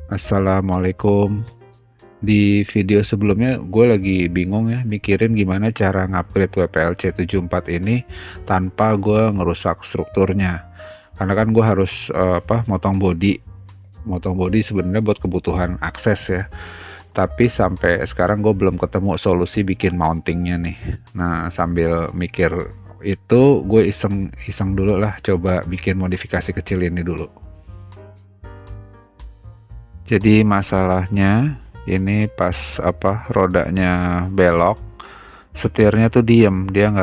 Assalamualaikum. Di video sebelumnya gue lagi bingung ya mikirin gimana cara ngupgrade WPLC 74 ini tanpa gue ngerusak strukturnya. Karena kan gue harus motong bodi. Motong bodi sebenarnya buat kebutuhan akses ya. Tapi sampai sekarang gue belum ketemu solusi bikin mountingnya nih. Nah, sambil mikir itu gue iseng dulu lah coba bikin modifikasi kecil ini dulu. Jadi masalahnya ini pas rodanya belok, setirnya tuh diem, dia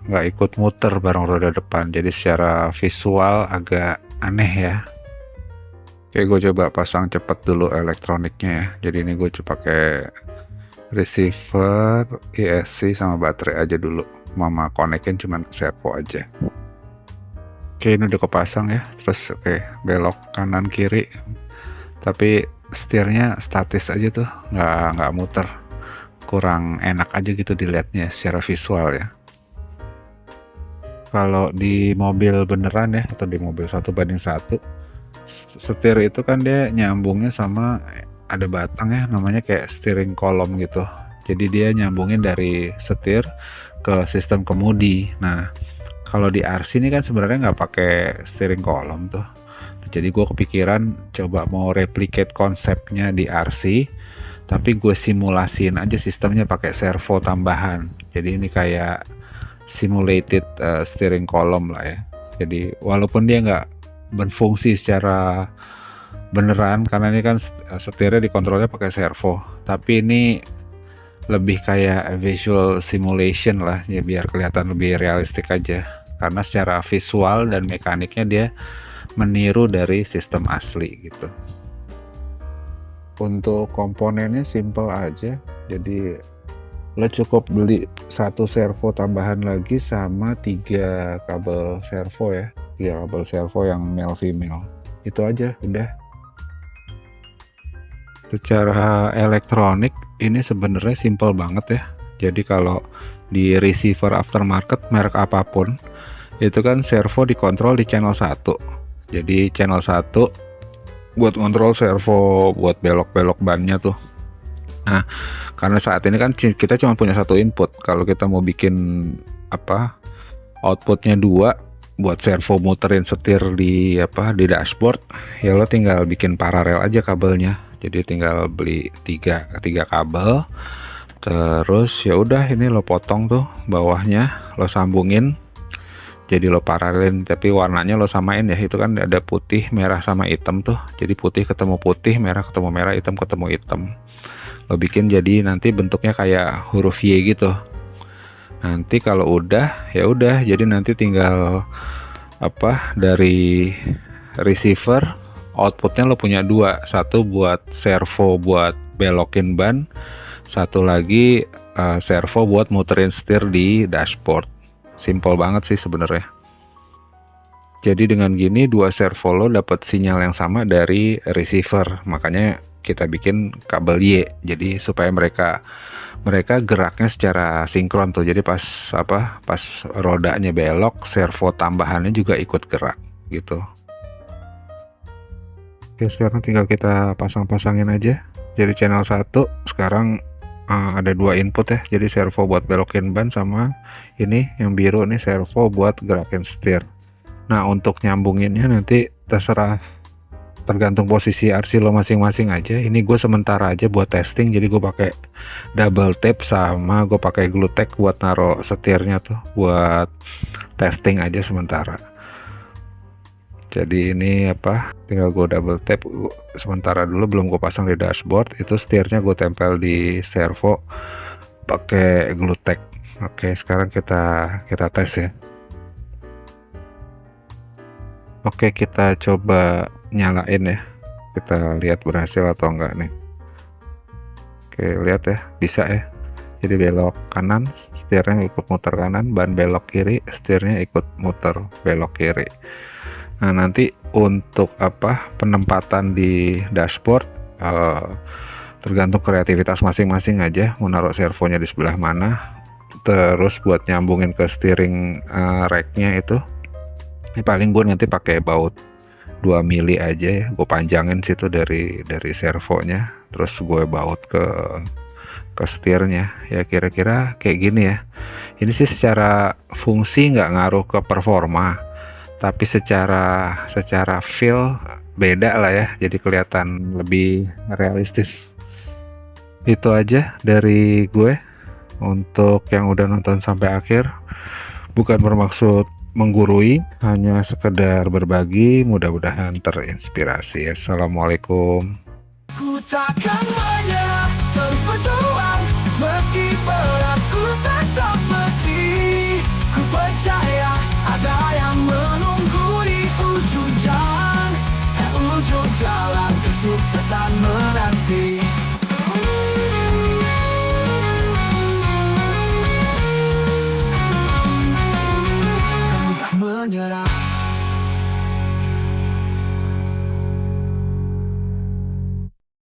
nggak ikut muter bareng roda depan. Jadi secara visual agak aneh ya. Oke, gue coba pasang cepet dulu elektroniknya ya. Jadi ini gue coba pakai receiver, ESC sama baterai aja dulu. Mama konekin cuman ke servo aja. Oke, ini udah kepasang ya. Terus oke, belok kanan kiri. Tapi setirnya statis aja tuh, nggak muter, kurang enak aja gitu dilihatnya secara visual ya. Kalau di mobil beneran ya, atau di mobil 1:1, setir itu kan dia nyambungnya sama ada batang ya, namanya kayak steering column gitu. Jadi dia nyambungin dari setir ke sistem kemudi. Nah, kalau di RC ini kan sebenarnya nggak pakai steering column tuh. Jadi gue kepikiran coba mau replicate konsepnya di RC, tapi gue simulasiin aja sistemnya pakai servo tambahan. Jadi ini kayak simulated steering column lah ya. Jadi walaupun dia nggak berfungsi secara beneran karena ini kan setirnya dikontrolnya pakai servo, tapi ini lebih kayak visual simulation lah ya, biar kelihatan lebih realistik aja. Karena secara visual dan mekaniknya dia meniru dari sistem asli gitu. Untuk komponennya simple aja, jadi lo cukup beli satu servo tambahan lagi sama 3 kabel servo ya, 3 kabel servo yang male female, itu aja udah. Secara elektronik ini sebenarnya simple banget ya. Jadi kalau di receiver aftermarket merek apapun itu kan servo dikontrol di channel 1. Jadi channel 1 buat kontrol servo, buat belok-belok bannya tuh. Nah, karena saat ini kan kita cuma punya satu input. Kalau kita mau bikin outputnya 2 buat servo muterin setir di dashboard, ya lo tinggal bikin paralel aja kabelnya. Jadi tinggal beli 3 kabel. Terus ya udah, ini lo potong tuh bawahnya, lo sambungin. Jadi lo paralelin, tapi warnanya lo samain ya. Itu kan ada putih, merah sama hitam tuh. Jadi putih ketemu putih, merah ketemu merah, hitam ketemu hitam. Lo bikin jadi nanti bentuknya kayak huruf Y gitu. Nanti kalau udah ya udah, jadi nanti tinggal dari receiver outputnya lo punya 2, satu buat servo buat belokin ban, satu lagi servo buat muterin setir di dashboard. Simple banget sih sebenarnya. Jadi dengan gini 2 servo lo dapat sinyal yang sama dari receiver. Makanya kita bikin kabel Y. Jadi supaya mereka geraknya secara sinkron tuh. Jadi pas rodanya belok, servo tambahannya juga ikut gerak gitu. Oke, sekarang tinggal kita pasang-pasangin aja. Jadi channel 1 sekarang ada 2 input ya, jadi servo buat belokin ban sama ini yang biru nih servo buat gerakin setir. Nah, untuk nyambunginnya nanti tergantung posisi RC lo masing-masing aja. Ini gue sementara aja buat testing, jadi gue pakai double tape sama gue pakai glue tack buat naruh setirnya tuh, buat testing aja sementara. Jadi ini tinggal gue double tap sementara dulu, belum gue pasang di dashboard. Itu setirnya gue tempel di servo pakai glue tack. Oke, sekarang kita tes ya. Oke, kita coba nyalain ya, kita lihat berhasil atau enggak nih. Oke, lihat ya, bisa ya. Jadi belok kanan, setirnya ikut muter kanan, ban belok kiri, setirnya ikut muter belok kiri. Nah, nanti untuk penempatan di dashboard tergantung kreativitas masing-masing aja, mau naruh servonya di sebelah mana. Terus buat nyambungin ke steering racknya itu, ini paling gue nanti pakai baut 2 mili aja ya, gue panjangin situ dari servonya, terus gue baut ke setirnya. Ya kira-kira kayak gini ya. Ini sih secara fungsi nggak ngaruh ke performa, tapi secara feel beda lah ya, jadi kelihatan lebih realistis. Itu aja dari gue untuk yang udah nonton sampai akhir. Bukan bermaksud menggurui, hanya sekedar berbagi, mudah-mudahan terinspirasi. Assalamualaikum. Ku takkan menyerah, terus berjuang, meski berat ku tetap berdiri. Ku percaya ada yang menunggu di ujung jalan, ujung jalan kesuksesan menanti.